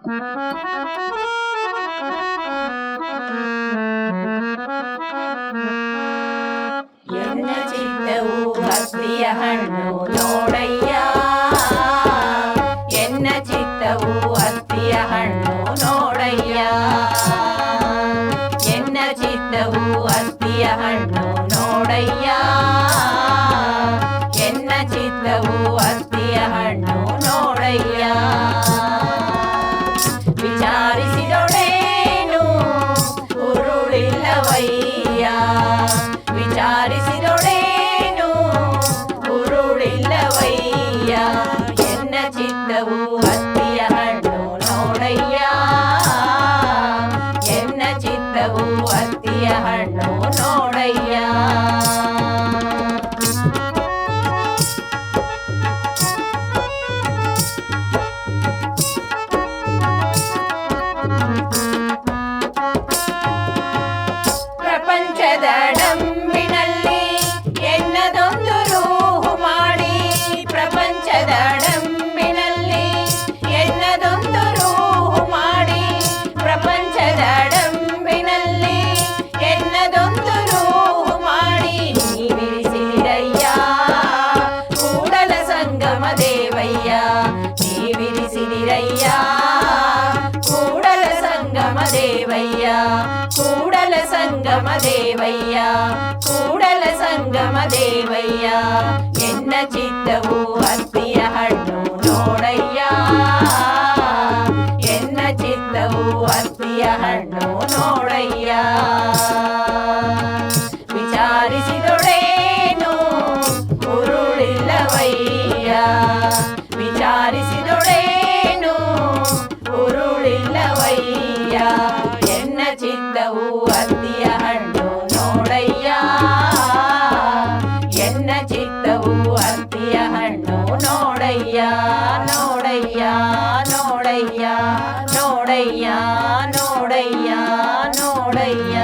ಎನ್ನ ಚಿತ್ತವು ಹತ್ತಿಯ ಹಣ್ಣು ನೋಡಯ್ಯ, ಎನ್ನ ಚಿತ್ತವು ಹತ್ತಿಯ ಹಣ್ಣು ನೋಡಯ್ಯ, ಎನ್ನ ಚಿತ್ತವು ಹತ್ತಿಯ ಹಣ್ಣು ನೋಡಯ್ಯ, ಎನ್ನ ಚಿತ್ತವು ಹತ್ತಿಯ ಹಣ್ಣು ನೋಡಯ್ಯ. ವಿಚಾರಿಸಿದೊಡೇನು ಉರುಳಿಲ್ಲವಯ್ಯ, ವಿಚಾರಿಸಿದೊಡೇನು ಉರುಳಿಲ್ಲವಯ್ಯ, ಎನ್ನ ಚಿತ್ತವು ಹತ್ತಿಯ ಹಣ್ಣು ನೋಡಯ್ಯ, ಎನ್ನ ಚಿತ್ತವು ಹತ್ತಿಯ ಹಣ್ಣು ನೋಡಯ್ಯ. ಪ್ರಪಂಚದ ಡಂಬಿನಲ್ಲಿ ಎನ್ನದೊಂದು ರೂಹು ಮಾಡಿ, ಪ್ರಪಂಚದ ಡಂಬಿನಲ್ಲಿ ಎನ್ನದೊಂದು ರೂಹು ಮಾಡಿ, ಪ್ರಪಂಚದ ಡಂಬಿನಲ್ಲಿ ಎನ್ನದೊಂದು ರೂಹು ಮಾಡಿ, ನೀವಿರಿಸಿದಿರಯ್ಯ ಕೂಡಲ ಸಂಗಮ ದೇವಯ್ಯ, ನೀವಿರಿಸಿದಿರಯ್ಯ ಕೂಡಲ ಸಂಗಮ ದೇವಯ್ಯ, ಕೂಡಲ ಸಂಗಮ ದೇವಯ್ಯ, ಕೂಡಲ ಸಂಗಮ ದೇವಯ್ಯ, ಎನ್ನ ಚಿತ್ತವು ಹತ್ತಿಯ ಹಣ್ಣು ನೋಡಯ್ಯ, ಎನ್ನ ಚಿತ್ತವು ಹತ್ತಿಯ ಹಣ್ಣು ನೋಡಯ್ಯ. ವಿಚಾರಿಸಿದೊಡೇನು ಉರುಳಿಲ್ಲವಯ್ಯ, ವಿಚಾರಿಸಿದೊಡೇನು ಉರುಳಿಲ್ಲವಯ್ಯ, ಎನ್ನ ಚಿತ್ತವು ಹತ್ತಿಯ ಹಣ್ಣು ನೋಡಯ್ಯ, ಎನ್ನ ಚಿತ್ತವು ಹತ್ತಿಯ ಹಣ್ಣು ನೋಡಯ್ಯ, ನೋಡಯ್ಯ ನೋಡಯ್ಯ ನೋಡಯ್ಯ ನೋಡಯ್ಯ ನೋಡಯ್ಯ.